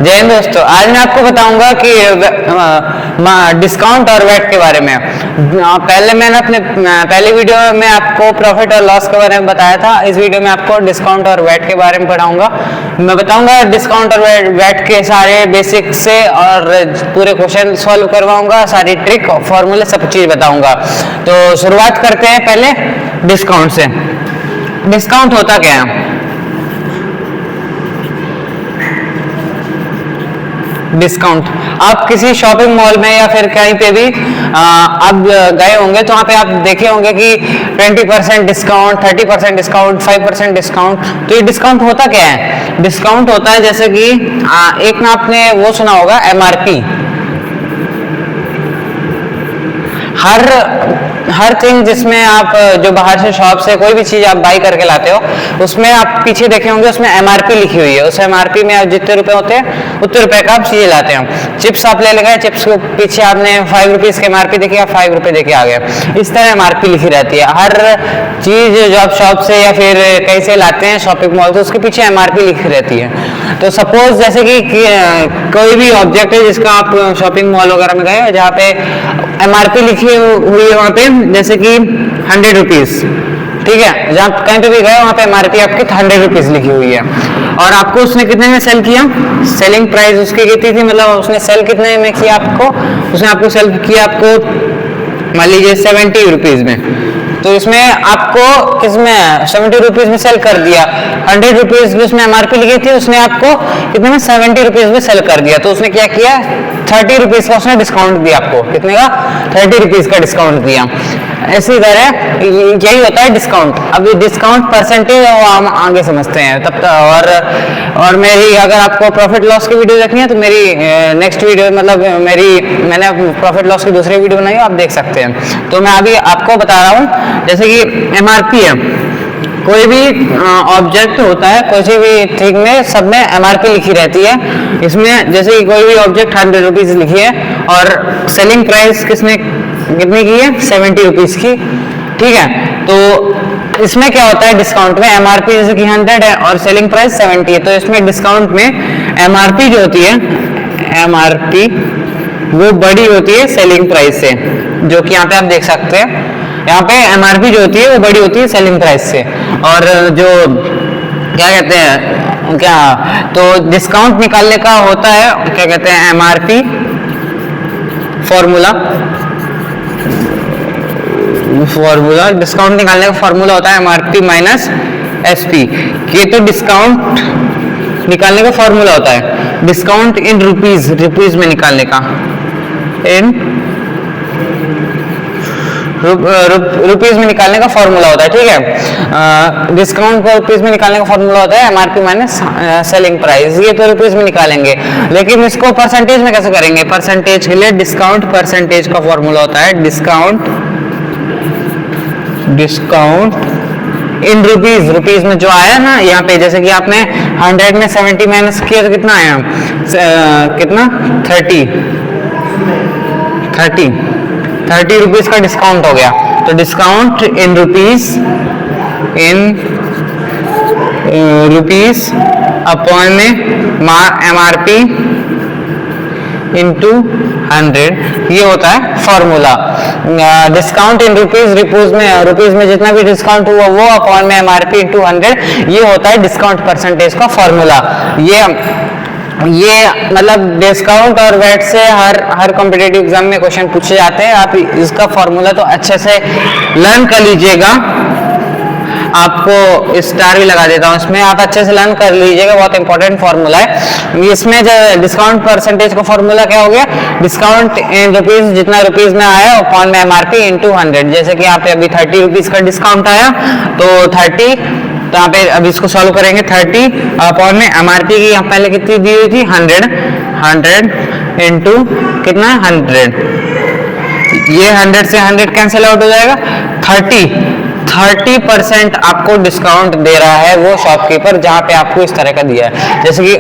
जय हिंद दोस्तों, आज मैं आपको बताऊंगा कि डिस्काउंट और वैट के बारे में। पहले मैंने अपने पहली वीडियो में आपको प्रॉफिट और लॉस के बारे में बताया था। इस वीडियो में आपको डिस्काउंट और वैट के बारे में पढ़ाऊंगा। मैं बताऊंगा डिस्काउंट और वैट के सारे बेसिक से और पूरे क्वेश्चन सॉल्व करवाऊंगा, सारी ट्रिक फॉर्मूले सब चीज़ बताऊंगा। तो शुरुआत करते हैं पहले डिस्काउंट से। डिस्काउंट होता क्या है? डिस्काउंट, आप किसी शॉपिंग मॉल में या फिर कहीं पे भी आप गए होंगे तो वहाँ पे आप देखे होंगे कि 20% डिस्काउंट, 30% डिस्काउंट, 5% डिस्काउंट। तो ये डिस्काउंट होता क्या है? डिस्काउंट होता है जैसे कि एक ना आपने वो सुना होगा MRP। हर थिंग जिसमें आप जो बाहर से शॉप से कोई भी चीज़ आप बाई करके लाते हो उसमें आप पीछे देखे होंगे उसमें MRP लिखी हुई है। उस MRP में आप जितने रुपए होते हैं उतने रुपए का आप चीज़ें लाते हैं। चिप्स आप ले गए, चिप्स के पीछे आपने 5 रुपीज़ के MRP देखी, आप 5 रुपये देके आ गए। इस तरह MRP लिखी रहती है। हर चीज़ जो आप शॉप से या फिर कहीं से लाते हैं शॉपिंग मॉल से, उसके पीछे MRP लिखी रहती है। तो सपोज जैसे कि कोई भी ऑब्जेक्ट है जिसका आप शॉपिंग मॉल वगैरह में गए जहाँ पे MRP लिखी हुई है वहाँ पे, जैसे कि 100 रुपीज़, ठीक है। जहाँ कहीं पे भी गए वहाँ पे MRP आपकी 100 रुपीज़ लिखी हुई है। और आपको उसने कितने में सेल किया? सेलिंग प्राइस उसकी कितनी थी, मतलब उसने सेल कितने में किया आपको? उसने आपको सेल किया आपको मान लीजिए 70 रुपीज़ में। तो इसमें आपको किसमें 70 रुपीज़ में सेल कर दिया। 100 रुपीज़ में उसमें MRP लिखी थी, उसने आपको कितने में 70 रुपीज़ में सेल कर दिया। तो उसने क्या किया? 30 रुपीज़ का उसने डिस्काउंट दिया आपको। कितने का? 30 रुपीज़ का डिस्काउंट दिया। इसी तरह यही होता है डिस्काउंट। अभी डिस्काउंट परसेंटेज हम आगे समझते हैं तब तक। और मेरी अगर आपको प्रॉफिट लॉस की वीडियो देखनी है तो मेरी नेक्स्ट वीडियो मतलब मैंने प्रॉफिट लॉस की दूसरी वीडियो बनाई है, आप देख सकते हैं। तो मैं अभी आपको बता रहा हूँ जैसे कि MRP है। कोई भी ऑब्जेक्ट होता है, कोई भी थिंग में सब में MRP लिखी रहती है। इसमें जैसे कि कोई भी ऑब्जेक्ट 100 रुपीज़ लिखी है और सेलिंग प्राइस कितनी की है? 70 रुपीज़ की, ठीक है। तो इसमें क्या होता है डिस्काउंट में? MRP जैसे कि 100 है और सेलिंग प्राइस 70 है। तो इसमें डिस्काउंट में MRP जो होती है, MRP वो बड़ी होती है सेलिंग प्राइस से, जो कि यहाँ पे आप देख सकते हैं। यहाँ पे MRP जो होती है वो बड़ी होती है सेलिंग प्राइस से। और जो क्या कहते हैं तो डिस्काउंट निकालने का होता है क्या कहते हैं MRP फॉर्मूला। डिस्काउंट निकालने का फॉर्मूला होता है MRP माइनस SP। ये तो डिस्काउंट निकालने का फॉर्मूला होता है। डिस्काउंट इन रुपीज में निकालने का, इन रुपीज में निकालने का फॉर्मूला होता है, ठीक है। डिस्काउंट को रुपीज में निकालने का फॉर्मूला होता है MRP माइनस सेलिंग प्राइस। ये तो रुपीज में निकालेंगे, लेकिन इसको परसेंटेज में कैसे करेंगे? परसेंटेज के लिए डिस्काउंट परसेंटेज का फॉर्मूला होता है डिस्काउंट इन रुपीज में जो आया ना यहाँ पे, जैसे कि आपने 100 में 70 माइनस किया तो कितना आया? कितना? 30 रुपीज का डिस्काउंट हो गया। तो डिस्काउंट इन रुपीज अपॉन में MRP इंटू 100, ये होता है फॉर्मूला। डिस्काउंट इन रुपीज में जितना भी डिस्काउंट हुआ वो अपॉन में MRP इंटू 100, ये होता है डिस्काउंट परसेंटेज का फॉर्मूला। ये मतलब डिस्काउंट और वैट से हर कॉम्पिटिटिव एग्जाम में क्वेश्चन पूछे जाते हैं। आप इसका फॉर्मूला तो अच्छे से लर्न कर लीजिएगा। आपको स्टार भी लगा देता हूँ इसमें, आप अच्छे से लर्न कर लीजिएगा, बहुत इंपॉर्टेंट फॉर्मूला है। इसमें जो डिस्काउंट परसेंटेज का फॉर्मूला क्या हो गया? डिस्काउंट इन रुपीज, जितना रुपीज में आया अपॉन में MRP इंटू 100। जैसे कि यहाँ पे अभी 30 रुपीज का डिस्काउंट आया तो 30, तो यहाँ पे अभी इसको सॉल्व करेंगे। 30 अपॉन में MRP की यहाँ पहले कितनी दी हुई थी? 100 इंटू कितना? 100। ये 100 से 100 कैंसिल आउट हो जाएगा। 30% आपको डिस्काउंट दे रहा है वो शॉपकीपर, जहाँ पे आपको इस तरह का दिया है। जैसे कि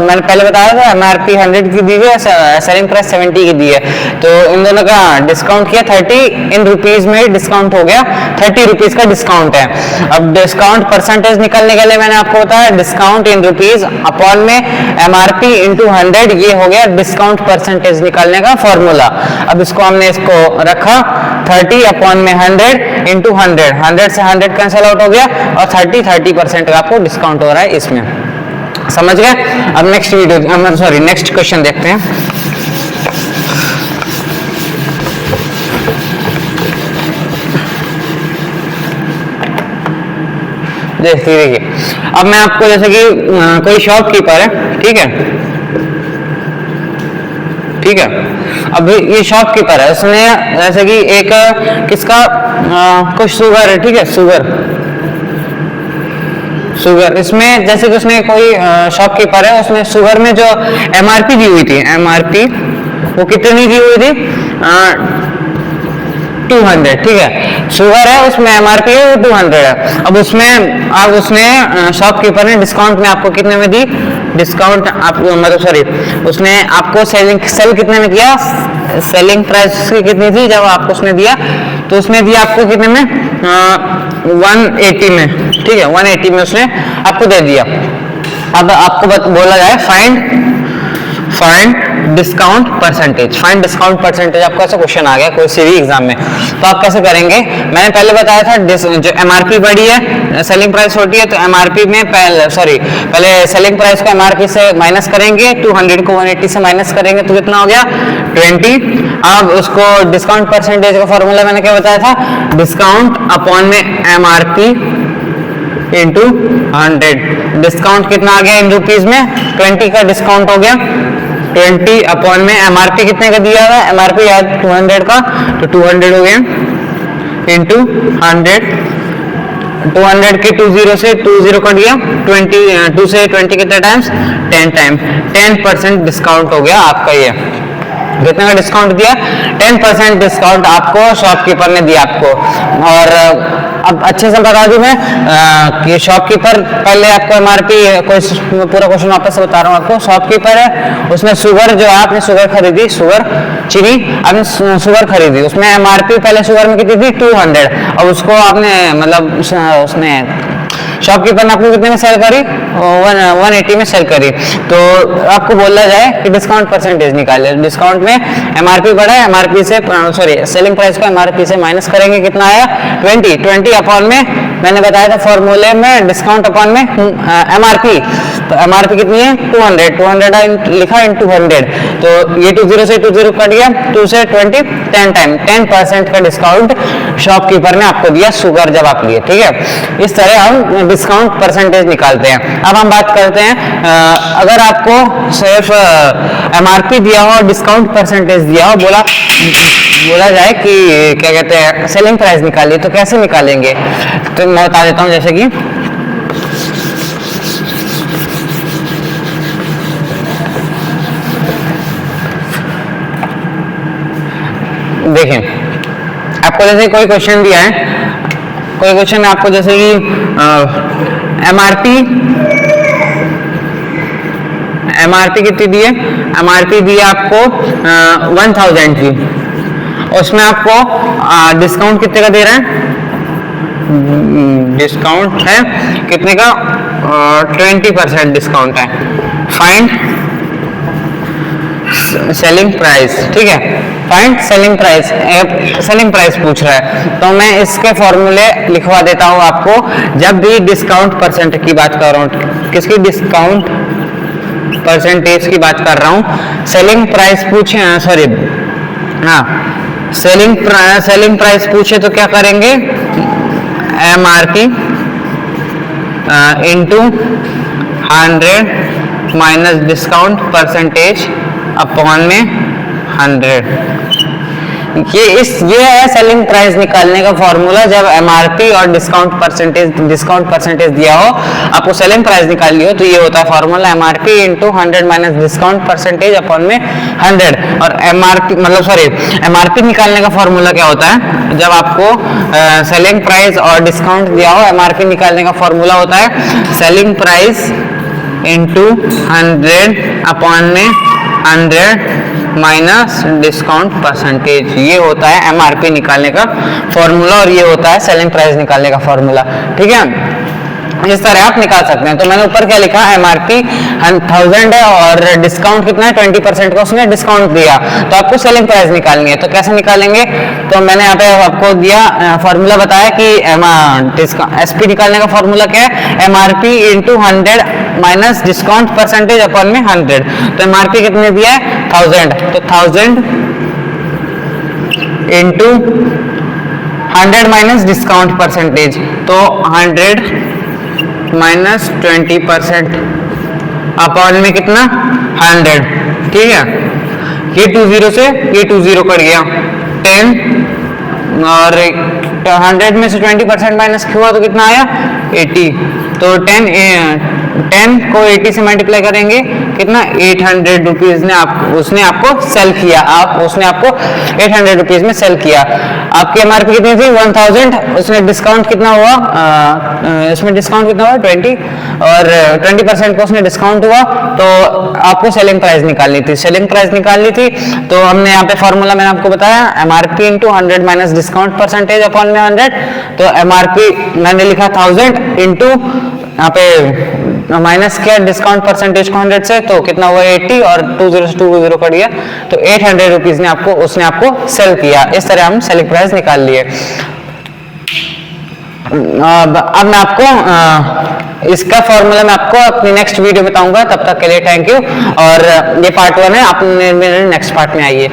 मैंने पहले बताया था MRP 100 की दी है, सेलिंग प्राइस 70 की दी है, तो इन दोनों का डिस्काउंट किया 30 इन रुपीज में डिस्काउंट हो गया, 30 रुपीज का डिस्काउंट है। अब डिस्काउंट परसेंटेज निकलने के लिए मैंने आपको बताया डिस्काउंट इन रुपीज अपॉन में MRP इंटू 100, ये हो गया डिस्काउंट परसेंटेज निकालने का फॉर्मूला। अब इसको हमने इसको रखा 30 अपॉन में 100 इंटू 100, 100 से 100 कैंसिल आउट हो गया और 30% का आपको डिस्काउंट हो रहा है इसमें। समझ गए? अब नेक्स्ट क्वेश्चन देखते हैं। देखिए अब मैं आपको, जैसे कि कोई शॉपकीपर है, ठीक है, अब ये शॉपकीपर है, उसने जैसे कि एक किसका कुछ शुगर है, ठीक है, शुगर इसमें जैसे कि उसने कोई शॉपकीपर है, उसने शुगर में जो MRP दी हुई थी, MRP वो कितनी दी हुई थी 200, ठीक है, शुगर है उसमें MRP है 200 है। अब उसने शॉपकीपर ने डिस्काउंट में आपको कितने में दी, डिस्काउंट आपको उसने आपको सेल कितने में किया, सेलिंग प्राइस कितनी थी जब आपको उसने दिया, तो उसने दिया आपको कितने में 180 में, ठीक है, 180 में उसने आपको दे दिया। अब आपको बोला जाए find discount percentage. Find discount percentage आपका ऐसा क्वेश्चन आ गया कोई सी भी एग्जाम में, तो आप कैसे करेंगे? मैंने पहले बताया था जो MRP बढ़ी है, सेलिंग प्राइस छोटी है, तो MRP में पहले सेलिंग प्राइस को MRP से माइनस करेंगे, 200 को 180 से माइनस करेंगे तो कितना हो गया 20। अब उसको डिस्काउंट परसेंटेज का फॉर्मूला मैंने क्या बताया था, डिस्काउंट अपॉन में MRP इंटू 100। डिस्काउंट कितना आ गया इन रुपीज में, 20 का डिस्काउंट हो गया, 20 अपॉन में MRP कितने का दिया हुआ है, MRP याद 200 का, तो 200 हो गया इंटू 100, 200 के 20 से 20 कट गया, 2 से 20 कितने टाइम्स, 10 टाइम, 10% डिस्काउंट हो गया आपका। ये कितने का डिस्काउंट दिया, 10% डिस्काउंट आपको शॉपकीपर ने दिया आपको। और अब अच्छे से बता दूं मैं कि शॉपकीपर पहले आपको MRP, कोई पूरा क्वेश्चन वापस से बता रहा हूँ आपको। शॉपकीपर है, उसने शुगर, जो आपने शुगर खरीदी, शुगर चीनी आपने शुगर खरीदी, उसमें MRP पहले शुगर में कितनी थी 200, और उसको आपने उसने शॉपकीपर ने आपको कितने में सेल करी, 180 में सेल करी। तो आपको बोला जाए कि डिस्काउंट परसेंटेज निकाले। डिस्काउंट में MRP बढ़ा है, MRP से सेलिंग प्राइस को MRP से माइनस करेंगे, कितना आया 20 अपॉन में मैंने बताया था फॉर्मूले में डिस्काउंट अपॉन में MRP, तो MRP कितनी है 200 लिखा इंटू 100, तो ये 20 से 20 कट गया, 2 से 20 10 टाइम, 10% का डिस्काउंट शॉपकीपर ने आपको दिया शुगर जब आप लिए, ठीक है। इस तरह हम डिस्काउंट परसेंटेज निकालते हैं। अब हम बात करते हैं अगर आपको सिर्फ MRP दिया हो और डिस्काउंट परसेंटेज दिया हो, बोला जाए कि क्या कहते हैं सेलिंग प्राइस निकालिए, तो कैसे निकालेंगे, तो मैं बता देता हूं। जैसे कि देखें, आपको जैसे कोई क्वेश्चन दिया है, कोई क्वेश्चन आपको जैसे कि MRP कितनी दी है, MRP दी है आपको 1000 की, उसमें आपको डिस्काउंट कितने का दे रहा है, डिस्काउंट है कितने का 20% डिस्काउंट है। फाइंड सेलिंग प्राइस, ठीक है, find selling price, selling price पूछ रहा है, तो मैं इसके फॉर्मूले लिखवा देता हूं आपको। जब भी डिस्काउंट परसेंट की बात कर रहा हूं, किसकी, डिस्काउंट परसेंटेज की बात कर रहा हूं, सेलिंग प्राइस पूछे, सेलिंग प्राइस पूछे तो क्या करेंगे, MRP into 100 minus discount percentage upon में 100, ये है सेलिंग प्राइस निकालने का फॉर्मूला। जब एमआरपी और डिस्काउंट परसेंटेज दिया हो, आपको सेलिंग प्राइस निकालनी हो, तो ये होता है formula MRP into 100 minus discount percentage upon में 100। और एमआरपी एमआरपी निकालने का फॉर्मूला क्या होता है? जब आपको सेलिंग प्राइस और डिस्काउंट दिया हो, एमआरपी निकालने का फॉर्मूला होता है सेलिंग प्राइस इंटू 100 अपॉन में 100 माइनस डिस्काउंट परसेंटेज। ये होता है एमआरपी निकालने का फॉर्मूला और ये होता है सेलिंग प्राइस निकालने का फॉर्मूला। ठीक है, इस तरह आप निकाल सकते हैं। तो मैंने ऊपर क्या लिखा, एमआरपी 1000 है और डिस्काउंट कितना है 20% का उसने डिस्काउंट दिया, तो आपको सेलिंग प्राइस निकालनी है। तो कैसे निकालेंगे? तो मैंने यहाँ पे आपको दिया फॉर्मूला बताया कि एसपी निकालने का फॉर्मूला क्या है, MRP into 100 minus discount percentage upon में 100। तो एमआरपी कितने दिया है 1000, तो 1000 इंटू 100 माइनस डिस्काउंट परसेंटेज, तो 100 माइनस 20% अपॉन में कितना 100। ठीक है, ये 20 से ये 20 कट गया 10 और 100 में से 20% माइनस हुआ तो कितना आया 80। तो 10 को 80 से मल्टीप्लाई करेंगे कितना 800 रुपीज ने उसने आपको सेल किया। उसने आपको 800 रुपीज में सेल किया। आपकी एमआरपी कितनी थी 1000, उसने डिस्काउंट कितना हुआ, इसमें डिस्काउंट कितना हुआ 20 और 20% का उसने डिस्काउंट हुआ, तो आपको सेलिंग प्राइस निकालनी थी। सेलिंग प्राइस निकालनी थी तो हमने यहाँ पे फॉर्मूला मैंने आपको बताया MRP into 100 minus discount percentage upon में 100। तो एमआरपी मैंने लिखा 1000 इंटू यहाँ पे माइनस किया डिस्काउंट परसेंटेज को 100 से, तो कितना हुआ 80 और 20 से 20 कट गया, तो 800 रुपीज ने उसने आपको सेल किया। इस तरह हम सेलिंग प्राइस निकाल लिए। अब मैं आपको इसका फॉर्मूला मैं आपको अपनी नेक्स्ट वीडियो में बताऊंगा। तब तक के लिए थैंक यू। और ये पार्ट 1 है, आप मेरे नेक्स्ट पार्ट में आइए।